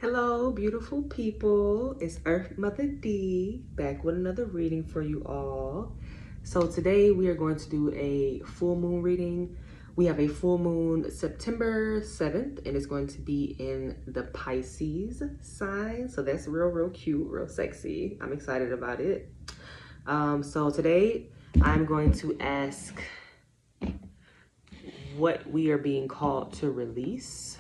Hello, beautiful people. It's Earth Mother D back with another reading for you all. So today we are going to do a full moon reading. We have a full moon September 7th, and it's going to be in the Pisces sign. So that's real cute, real sexy. I'm excited about it. So today I'm going to ask what we are being called to release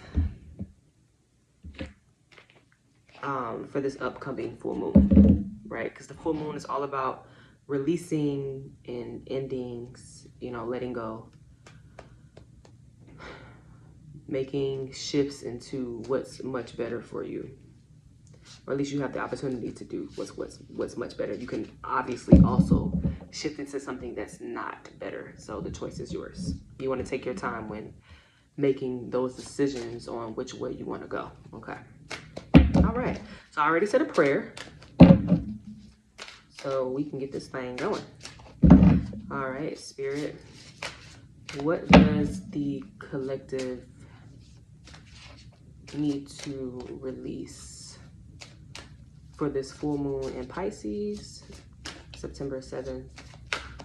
for this upcoming full moon, right? Because the full moon is all about releasing and endings, letting go, making shifts into what's much better for you, or at least you have the opportunity to do what's much better. You can obviously also shift into something that's not better, so the choice is yours. You want to take your time when making those decisions on which way you want to go. Okay. All right, so I already said a prayer, so we can get this thing going. All right, Spirit, what does the collective need to release for this full moon in Pisces, September 7th?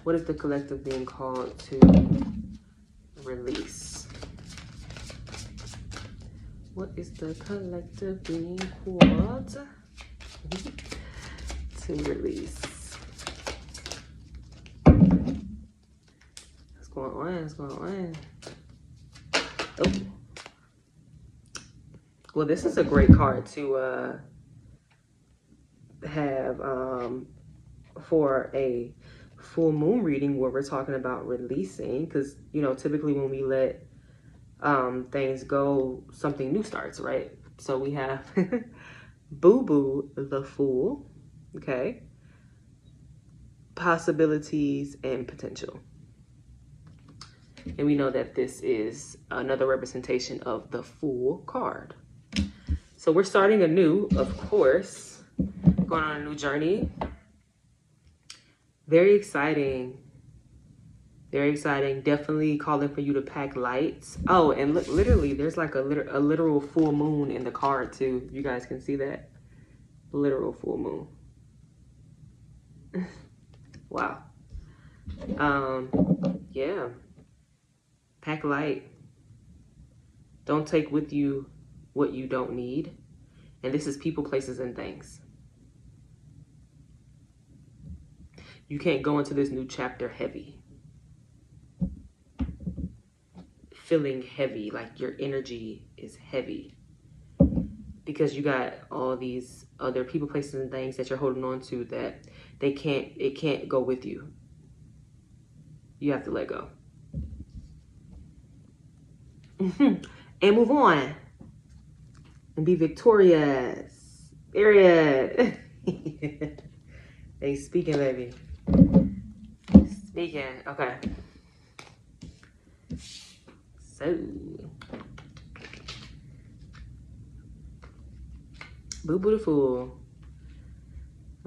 What is the collective being called to release? What is the collective being called to release? What's going on? What's going on? Oh. Well, this is a great card to have for a full moon reading where we're talking about releasing, because typically when we let things go, something new starts, right? So we have Boo Boo the Fool, okay? Possibilities and potential. And we know that this is another representation of the Fool card. So we're starting anew, of course, going on a new journey. Very exciting. Very exciting. Definitely calling for you to pack lights. Oh, and look, literally, there's like a literal full moon in the card too. You guys can see that. Literal full moon. Wow. Yeah. Pack light. Don't take with you what you don't need. And this is people, places, and things. You can't go into this new chapter heavy. Feeling heavy, like your energy is heavy, because you got all these other people, places, and things that you're holding on to that it can't go with you. You have to let go. And move on and be victorious. Period. They speaking, baby. Speaking. Okay. So, Boo Boo the Fool.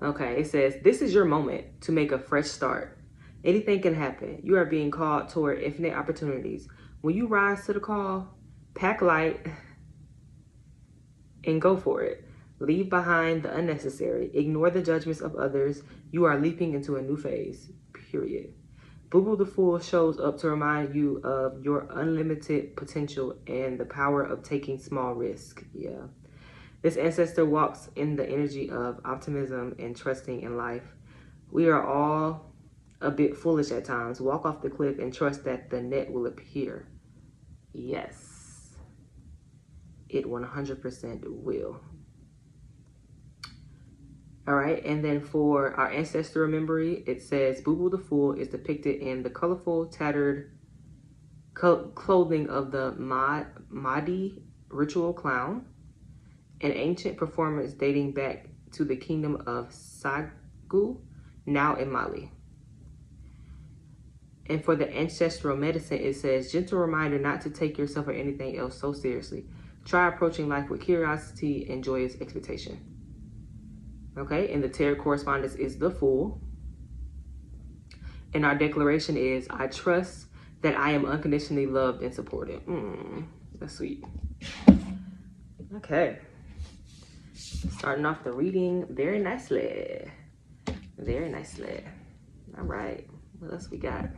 Okay, it says, this is your moment to make a fresh start. Anything can happen. You are being called toward infinite opportunities. When you rise to the call, pack light and go for it. Leave behind the unnecessary. Ignore the judgments of others. You are leaping into a new phase. Period. Boo Boo the Fool shows up to remind you of your unlimited potential and the power of taking small risks. Yeah. This ancestor walks in the energy of optimism and trusting in life. We are all a bit foolish at times. Walk off the cliff and trust that the net will appear. Yes. It 100% will. All right, and then for our ancestor memory, it says Boo Boo the Fool is depicted in the colorful, tattered clothing of the Mahdi ritual clown, an ancient performance dating back to the kingdom of Sagu, now in Mali. And for the ancestral medicine, it says, gentle reminder not to take yourself or anything else so seriously. Try approaching life with curiosity and joyous expectation. Okay, and the tarot correspondence is the Fool. And our declaration is, I trust that I am unconditionally loved and supported. That's sweet. Okay. Starting off the reading very nicely. Very nicely. All right. What else we got?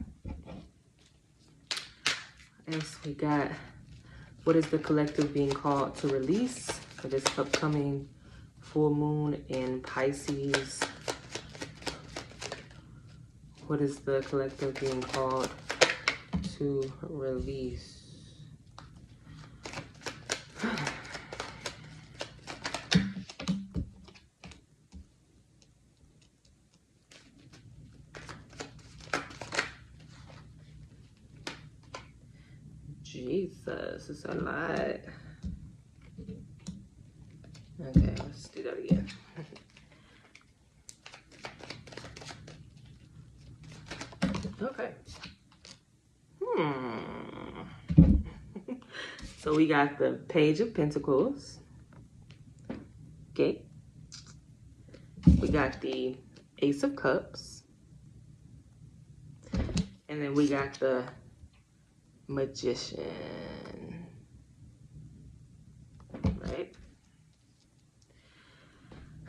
What is the collective being called to release for this upcoming full moon in Pisces? What is the collective being called to release? Jesus, it's a lot. Okay, let's do that again. Okay. So we got the Page of Pentacles. Okay. We got the Ace of Cups. And then we got the Magician. Right?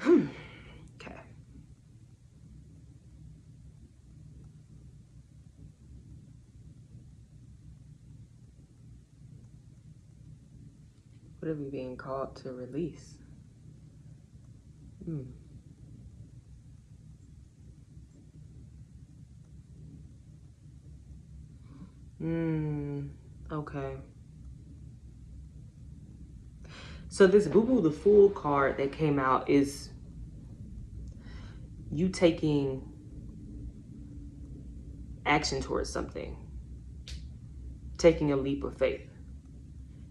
Okay. What are we being called to release? Okay. So this Boo Boo the Fool card that came out is you taking action towards something, taking a leap of faith.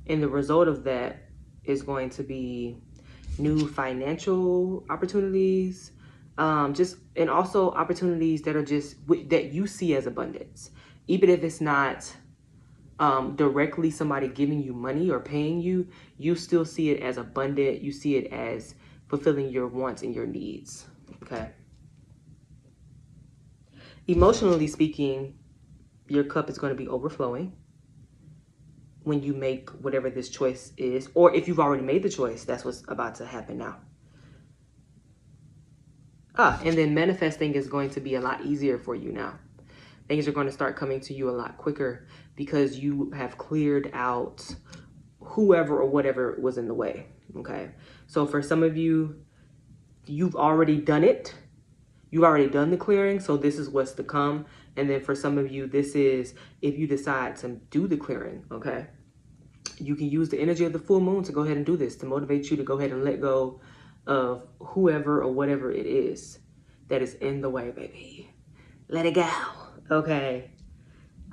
And the result of that is going to be new financial opportunities, and also opportunities that are that you see as abundance. Even if it's not directly somebody giving you money or paying you, you still see it as abundant. You see it as fulfilling your wants and your needs, okay? Emotionally speaking, your cup is going to be overflowing when you make whatever this choice is, or if you've already made the choice, that's what's about to happen now. And then manifesting is going to be a lot easier for you now. Things are going to start coming to you a lot quicker because you have cleared out whoever or whatever was in the way, okay? So for some of you, you've already done it. You've already done the clearing, so this is what's to come. And then for some of you, this is if you decide to do the clearing, okay? You can use the energy of the full moon to go ahead and do this, to motivate you to go ahead and let go of whoever or whatever it is that is in the way, baby. Let it go, okay?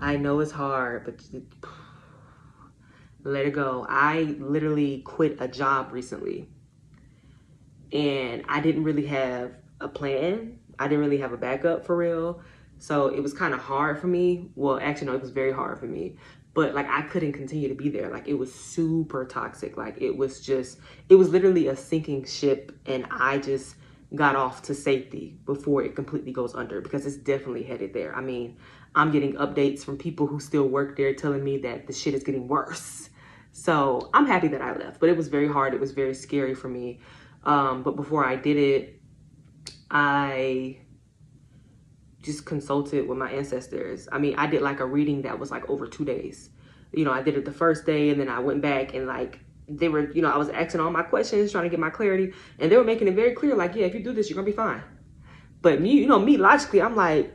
I know it's hard, but let it go. I literally quit a job recently, and I didn't really have a plan. I didn't really have a backup for real. So it was kind of hard for me. Well, actually, no, it was very hard for me. But like, I couldn't continue to be there. Like, it was super toxic. Like, it was literally a sinking ship. And I just got off to safety before it completely goes under, because it's definitely headed there. I mean, I'm getting updates from people who still work there telling me that the shit is getting worse. So I'm happy that I left, but it was very hard. It was very scary for me. But before I did it, I just consulted with my ancestors. I mean, I did like a reading that was like over 2 days. You know, I did it the first day, and then I went back and like, they were, you know, I was asking all my questions, trying to get my clarity, and they were making it very clear, like, yeah, if you do this, you're gonna be fine. But me, you know, me logically, I'm like,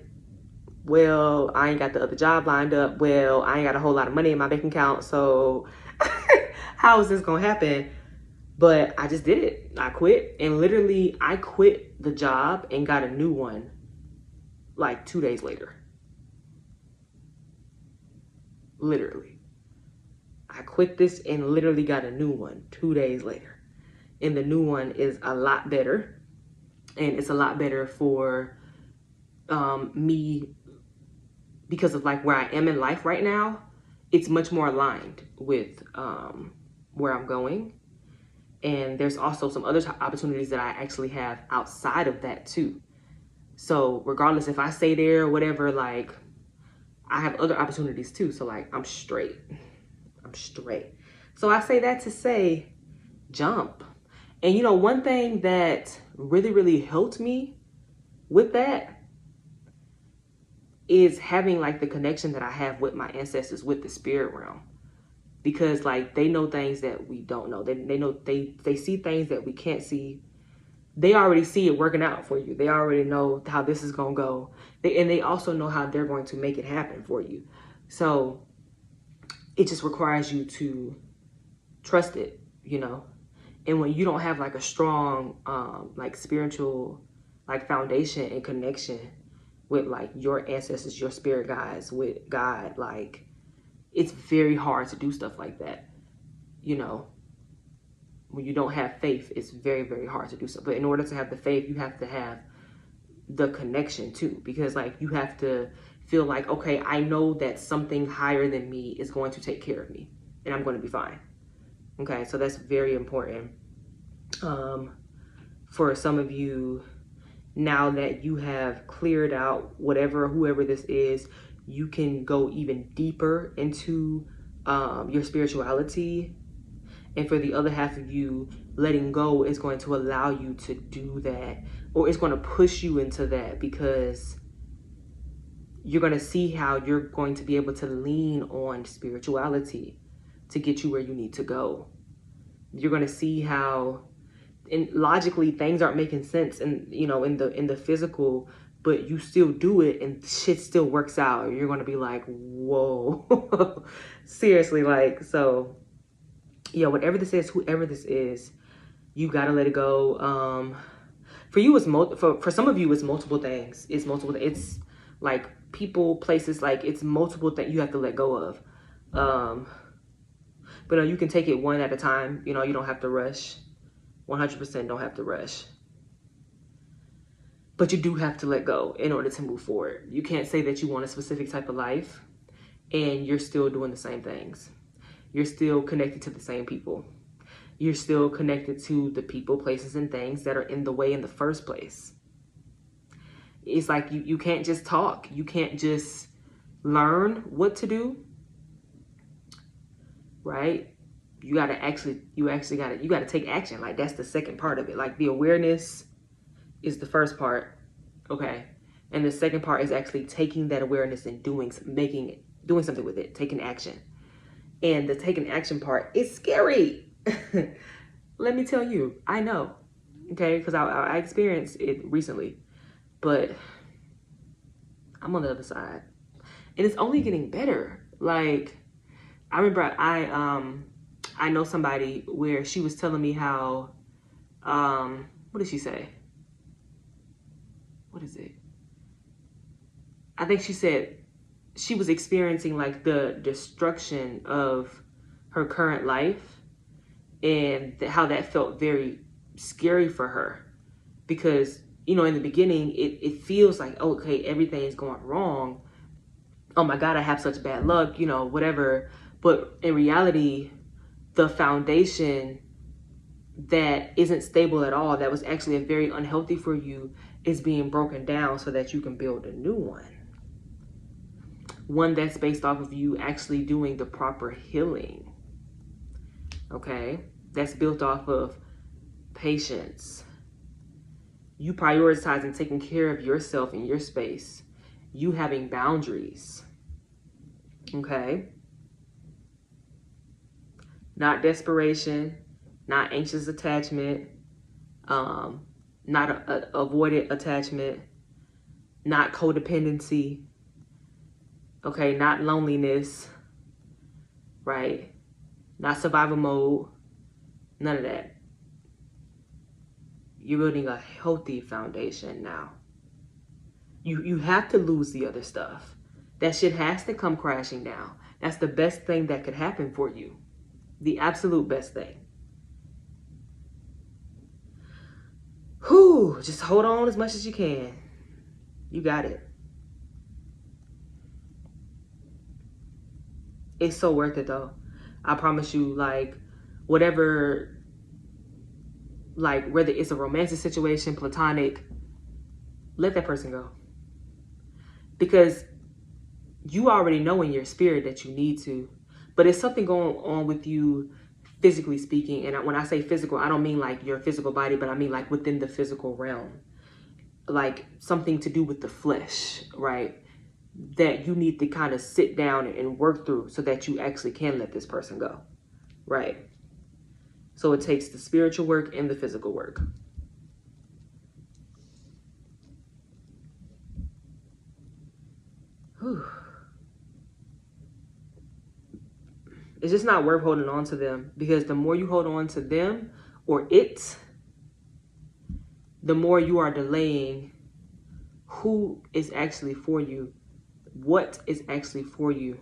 well, I ain't got the other job lined up. Well, I ain't got a whole lot of money in my bank account. So how is this gonna happen? But I just did it. I quit, and literally I quit the job and got a new one like 2 days later. Literally. I quit this and literally got a new one 2 days later. And the new one is a lot better. And it's a lot better for me, because of like where I am in life right now. It's much more aligned with where I'm going. And there's also some other opportunities that I actually have outside of that too. So regardless if I stay there or whatever, like, I have other opportunities too. So like, I'm straight. I'm straight. So I say that to say, jump. And you know, one thing that really, really helped me with that is having like the connection that I have with my ancestors, with the spirit realm. Because like they know things that we don't know. They know they see things that we can't see. They already see it working out for you. They already know how this is gonna go. They also know how they're going to make it happen for you. So it just requires you to trust it, you know. And when you don't have like a strong like spiritual like foundation and connection with like your ancestors, your spirit guides, with God, like it's very hard to do stuff like that. You know, when you don't have faith, it's very, very hard to do so. But in order to have the faith, you have to have the connection too, because like you have to feel like, okay, I know that something higher than me is going to take care of me and I'm going to be fine. Okay, so that's very important. For some of you, now that you have cleared out whoever this is, you can go even deeper into your spirituality. And for the other half of you, letting go is going to allow you to do that, or it's going to push you into that, because you're going to see how you're going to be able to lean on spirituality to get you where you need to go. You're going to see how, and logically things aren't making sense, and you know, in the physical, but you still do it and shit still works out. You're going to be like, whoa. Seriously, like, so yeah, whatever this is, whoever this is, you got to let it go. For you, it's for some of you, it's multiple things. It's like people, places, like it's multiple things you have to let go of. But you can take it one at a time. You know, you don't have to rush. 100% don't have to rush. But you do have to let go in order to move forward. You can't say that you want a specific type of life and you're still doing the same things. You're still connected to the same people. You're still connected to the people, places, and things that are in the way in the first place. It's like you can't just talk. You can't just learn what to do, right? You gotta take action. Like that's the second part of it. Like the awareness is the first part, okay? And the second part is actually taking that awareness and doing something with it, taking action. And the taking action part is scary. Let me tell you, I know, okay? Because I experienced it recently, but I'm on the other side. And it's only getting better. Like, I remember I know somebody where she was telling me how, what did she say? What is it? I think she said she was experiencing like the destruction of her current life, and how that felt very scary for her, because you know, in the beginning it feels like, oh, okay, everything is going wrong, oh my god, I have such bad luck, you know, whatever. But in reality, the foundation that isn't stable at all, that was actually a very unhealthy for you, is being broken down so that you can build a new one that's based off of you actually doing the proper healing. Okay, that's built off of patience, you prioritizing taking care of yourself and your space, you having boundaries. Okay, not desperation, not anxious attachment, not a avoided attachment, not codependency, okay, not loneliness, right? Not survival mode, none of that. You're building a healthy foundation now. You have to lose the other stuff. That shit has to come crashing down. That's the best thing that could happen for you. The absolute best thing. Whew, just hold on as much as you can. You got it. It's so worth it though. I promise you, like, whatever, like, whether it's a romantic situation, platonic, let that person go. Because you already know in your spirit that you need to, but it's something going on with you physically speaking. And when I say physical, I don't mean like your physical body, but I mean like within the physical realm, like something to do with the flesh, right? That you need to kind of sit down and work through so that you actually can let this person go, right? So it takes the spiritual work and the physical work. Whew. It's just not worth holding on to them, because the more you hold on to them or it, the more you are delaying who is actually for you, what is actually for you,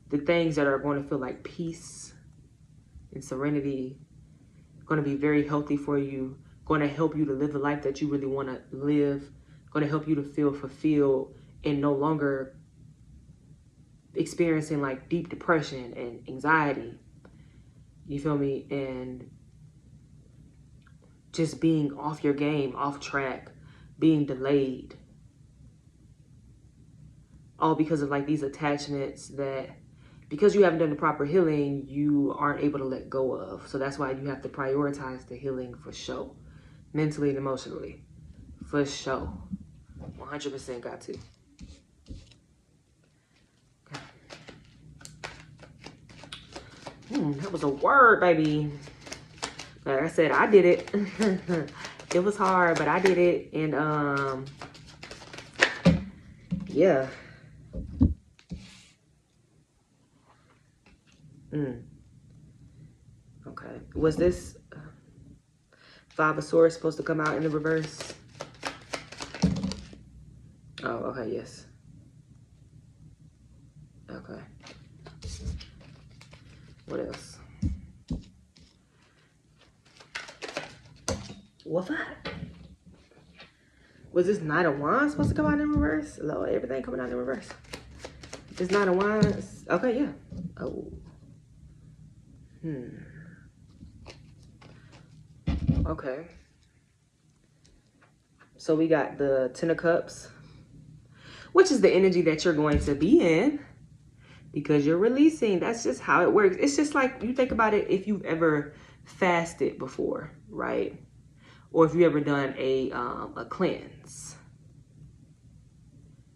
the things that are going to feel like peace and serenity, going to be very healthy for you, going to help you to live the life that you really want to live, going to help you to feel fulfilled and no longer experiencing like deep depression and anxiety. You feel me? And just being off your game, off track, being delayed. All because of like these attachments that, because you haven't done the proper healing, you aren't able to let go of. So that's why you have to prioritize the healing for sure. Mentally and emotionally. For sure. 100% got to. That was a word, baby. Like I said, I did it. It was hard, but I did it. And yeah. Okay. Was this Five of Swords supposed to come out in the reverse? Oh, okay, yes. Okay. What else? What's that? Was this Knight of Wands supposed to come out in reverse? Lord, everything coming out in reverse. This Knight of Wands. Okay, yeah. Oh. Okay. So we got the Ten of Cups, which is the energy that you're going to be in because you're releasing. That's just how it works. It's just like, you think about it, if you've ever fasted before, right? Or if you've ever done a cleanse.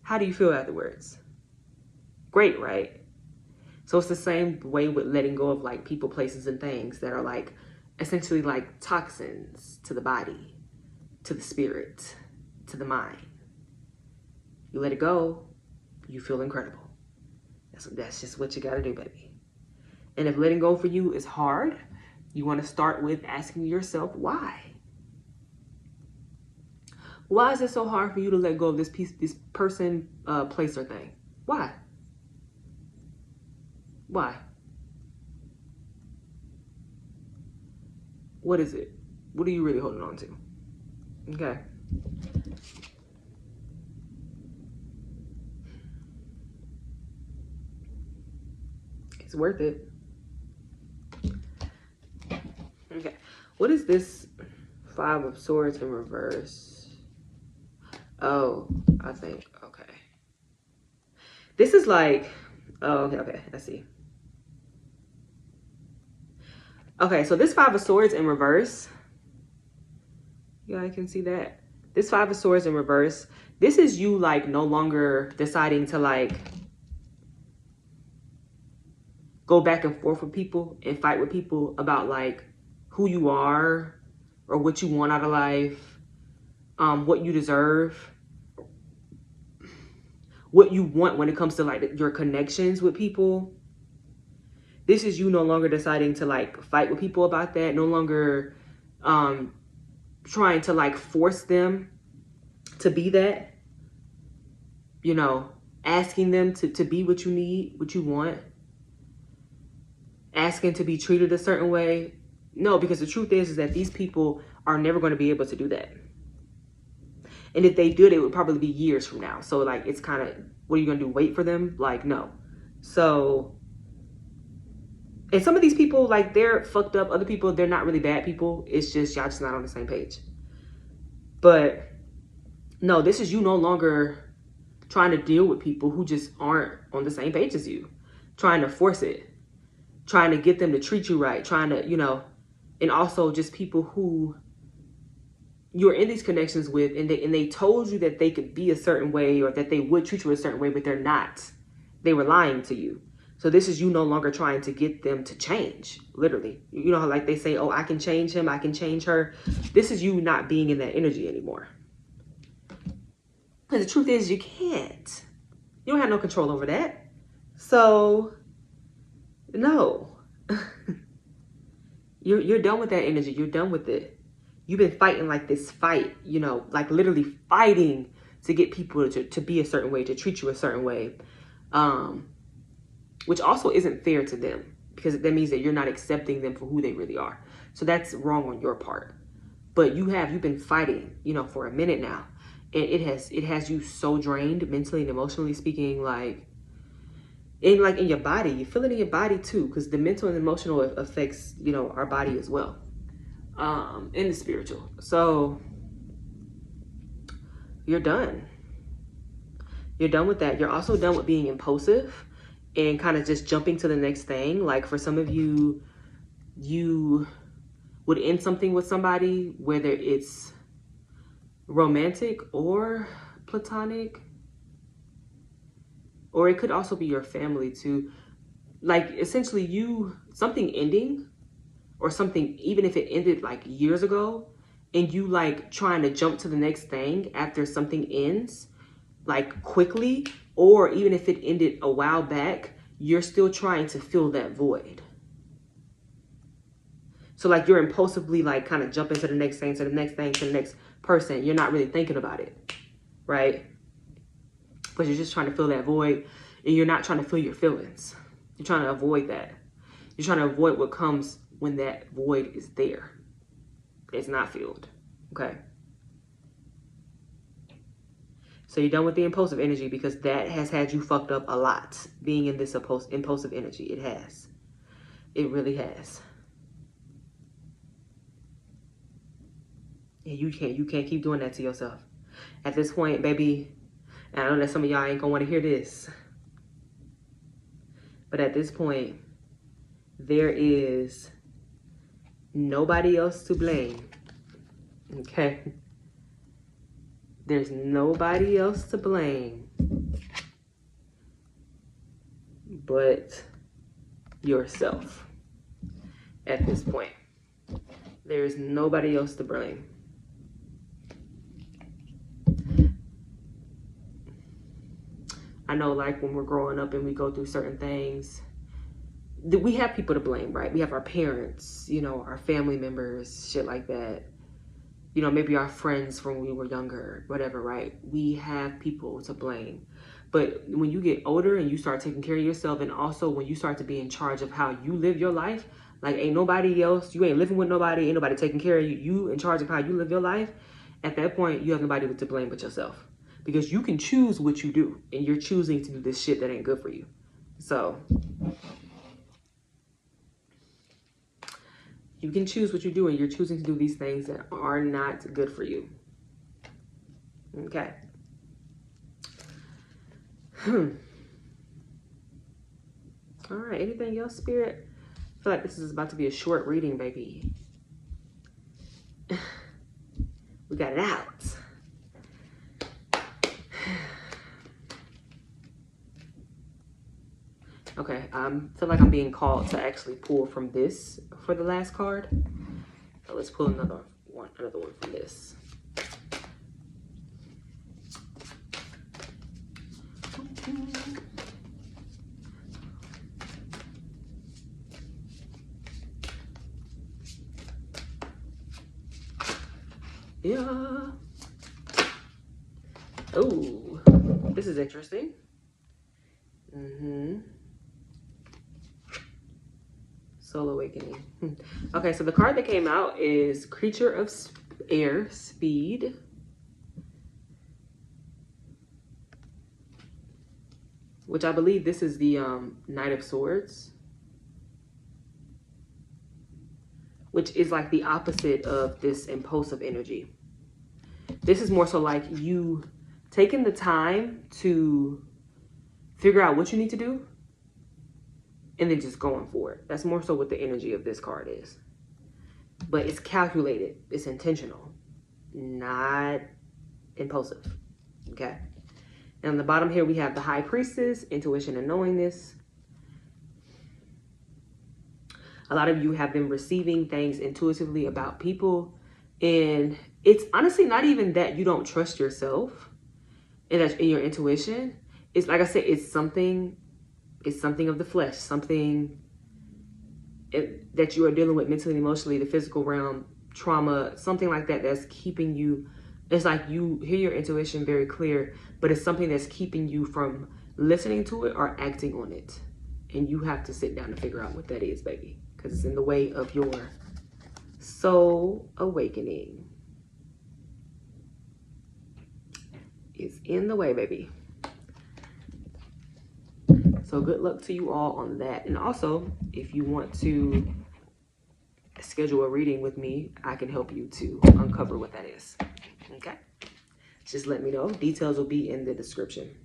How do you feel afterwards? Great, right? So it's the same way with letting go of like people, places, and things that are like essentially like toxins to the body, to the spirit, to the mind. You let it go, you feel incredible. That's just what you gotta do, baby. And if letting go for you is hard, you wanna start with asking yourself why. Why is it so hard for you to let go of this person, place, or thing? Why? Why? What is it? What are you really holding on to? Okay. It's worth it. Okay. What is this Five of Swords in reverse? Oh, I think, okay. This is like, oh, okay, I see. Okay, so this Five of Swords in reverse, yeah, I can see that. This Five of Swords in reverse, this is you like no longer deciding to like go back and forth with people and fight with people about like who you are or what you want out of life, what you deserve, what you want when it comes to like your connections with people. This is you no longer deciding to like fight with people about that, no longer trying to like force them to be that, you know, asking them to be what you need, what you want, asking to be treated a certain way. No, because the truth is that these people are never going to be able to do that. And if they did, it would probably be years from now. So like, it's kind of, what are you going to do? Wait for them? Like, no. So, and some of these people, like, they're fucked up. Other people, they're not really bad people. It's just, y'all just not on the same page. But no, this is you no longer trying to deal with people who just aren't on the same page as you. Trying to force it. trying to get them to treat you right, trying to, you know, and also just people who you're in these connections with, and they told you that they could be a certain way or that they would treat you a certain way, but they're not. They were lying to you. So this is you no longer trying to get them to change, literally. You know how like they say, oh, I can change him, I can change her. This is you not being in that energy anymore. Because the truth is you can't. You don't have no control over that. So, no. You're done with that energy. You're done with it. You've been fighting like this fight, you know, like literally fighting to get people to be a certain way, to treat you a certain way. Which also isn't fair to them, because that means that you're not accepting them for who they really are. So that's wrong on your part. But you've been fighting, you know, for a minute now. And it has you so drained mentally and emotionally speaking, like in your body. You feel it in your body too, because the mental and emotional affects, you know, our body as well. And the spiritual. So you're done. You're done with that. You're also done with being impulsive and kind of just jumping to the next thing. Like for some of you, you would end something with somebody, whether it's romantic or platonic, or it could also be your family too. Like essentially something ending, or something, even if it ended like years ago, and you like trying to jump to the next thing after something ends, like quickly, or even if it ended a while back, you're still trying to fill that void. So like you're impulsively like kind of jumping to the next thing, to the next thing, to the next person. You're not really thinking about it, right? But you're just trying to fill that void, and you're not trying to feel your feelings. You're trying to avoid that. You're trying to avoid what comes when that void is there. It's not filled, okay? So you're done with the impulsive energy, because that has had you fucked up a lot, being in this impulsive energy. It has. It really has. And you can't keep doing that to yourself. At this point, baby, and I know that some of y'all ain't gonna want to hear this, but at this point, there is nobody else to blame, okay? There's nobody else to blame but yourself at this point. There is nobody else to blame. I know, like, when we're growing up and we go through certain things, we have people to blame, right? We have our parents, you know, our family members, shit like that. You know, maybe our friends from when we were younger, whatever, right? We have people to blame. But when you get older and you start taking care of yourself, and also when you start to be in charge of how you live your life, like ain't nobody else, you ain't living with nobody, ain't nobody taking care of you, you in charge of how you live your life, at that point, you have nobody to blame but yourself. Because you can choose what you do, and you're choosing to do this shit that ain't good for you. So you can choose what you do, and you're choosing to do these things that are not good for you. Okay. All right, anything else, Spirit? I feel like this is about to be a short reading, baby. We got it out. Okay, I feel like I'm being called to actually pull from this for the last card. So let's pull another one from this. Yeah. Oh, this is interesting. Soul Awakening. Okay, so the card that came out is Creature of Air, Speed. Which I believe this is the Knight of Swords. Which is like the opposite of this impulsive energy. This is more so like you taking the time to figure out what you need to do, and then just going for it. That's more so what the energy of this card is. But it's calculated. It's intentional. Not impulsive. Okay? And on the bottom here, we have the High Priestess, intuition and knowingness. A lot of you have been receiving things intuitively about people. And it's honestly not even that you don't trust yourself and that's in your intuition. It's like I said, it's something of the flesh, something that you are dealing with mentally and emotionally, the physical realm, trauma, something like that that's keeping you. It's like you hear your intuition very clear, but it's something that's keeping you from listening to it or acting on it. And you have to sit down and figure out what that is, baby, because it's in the way of your soul awakening. It's in the way, baby. So good luck to you all on that. And also, if you want to schedule a reading with me, I can help you to uncover what that is. Okay? Just let me know. Details will be in the description.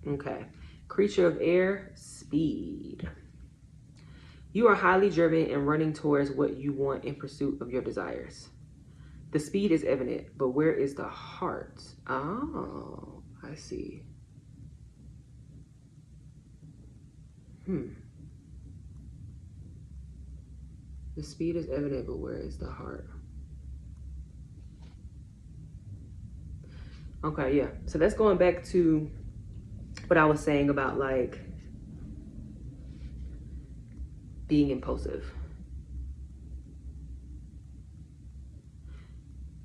Okay. Creature of air, speed. You are highly driven and running towards what you want in pursuit of your desires. The speed is evident, but where is the heart? Oh, I see. The speed is evident, but where is the heart? Okay, yeah. So that's going back to what I was saying about like being impulsive.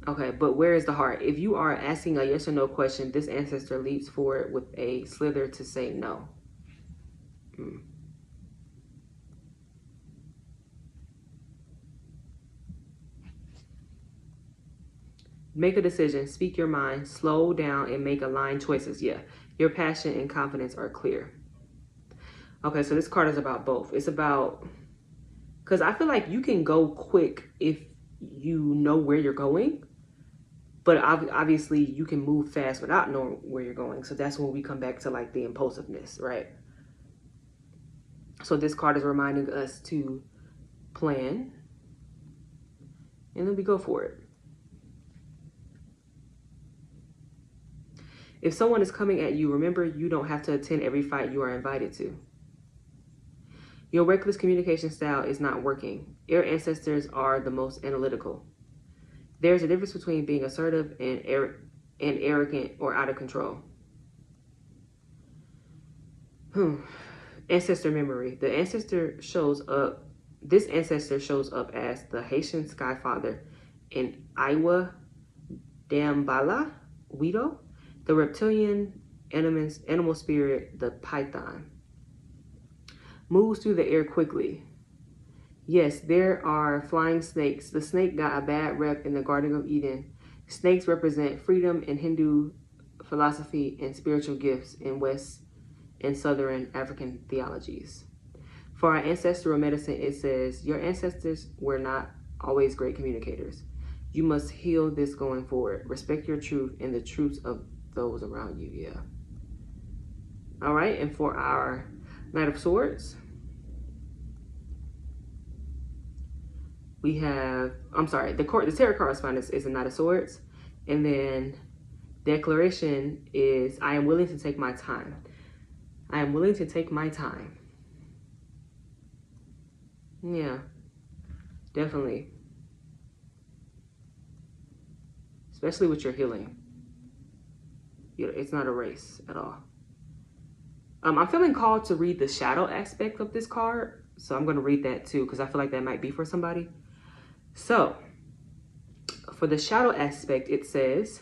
Okay, but where is the heart? If you are asking a yes or no question, this ancestor leaps forward with a slither to say no. Make a decision, speak your mind, slow down, and make aligned choices. Yeah, your passion and confidence are clear. Okay, so this card is about both. It's about, because I feel like you can go quick if you know where you're going, but obviously you can move fast without knowing where you're going. So that's when we come back to like the impulsiveness, right? So this card is reminding us to plan, and then we go for it. If someone is coming at you, remember you don't have to attend every fight you are invited to. Your reckless communication style is not working. Air ancestors are the most analytical. There's a difference between being assertive and arrogant or out of control. Ancestor memory. This ancestor shows up as the Haitian Sky Father in Iowa Dambala Wido, the reptilian animal spirit, the python. Moves through the air quickly. Yes, there are flying snakes. The snake got a bad rep in the Garden of Eden. Snakes represent freedom in Hindu philosophy and spiritual gifts in West and Southern African theologies. For our ancestral medicine, it says, your ancestors were not always great communicators. You must heal this going forward. Respect your truth and the truths of those around you. Yeah. All right, and for our Knight of Swords, we have, the tarot correspondence is a Knight of Swords. And then declaration is, I am willing to take my time. I am willing to take my time. Yeah, definitely. Especially with your healing. It's not a race at all. I'm feeling called to read the shadow aspect of this card. So I'm going to read that too, because I feel like that might be for somebody. So for the shadow aspect, it says,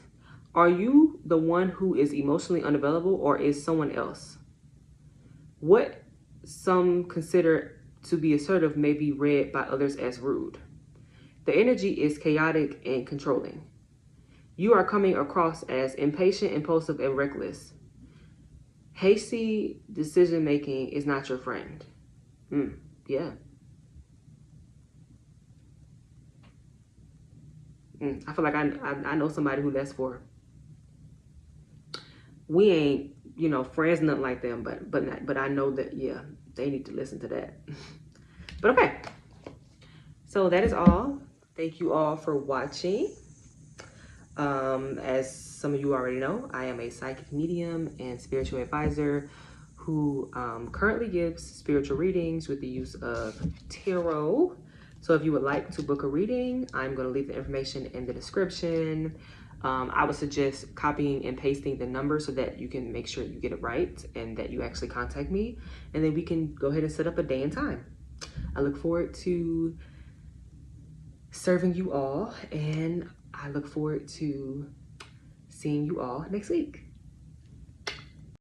are you the one who is emotionally unavailable, or is someone else? What some consider to be assertive may be read by others as rude. The energy is chaotic and controlling. You are coming across as impatient, impulsive, and reckless. Hasty decision-making is not your friend. Yeah. I feel like I know somebody who that's for. We ain't, you know, friends, nothing like them, but I know that, yeah, they need to listen to that. But okay, so that is all. Thank you all for watching. As some of you already know, I am a psychic medium and spiritual advisor who currently gives spiritual readings with the use of tarot. So if you would like to book a reading, I'm going to leave the information in the description. I would suggest copying and pasting the number so that you can make sure you get it right and that you actually contact me. And then we can go ahead and set up a day and time. I look forward to serving you all, and I look forward to seeing you all next week.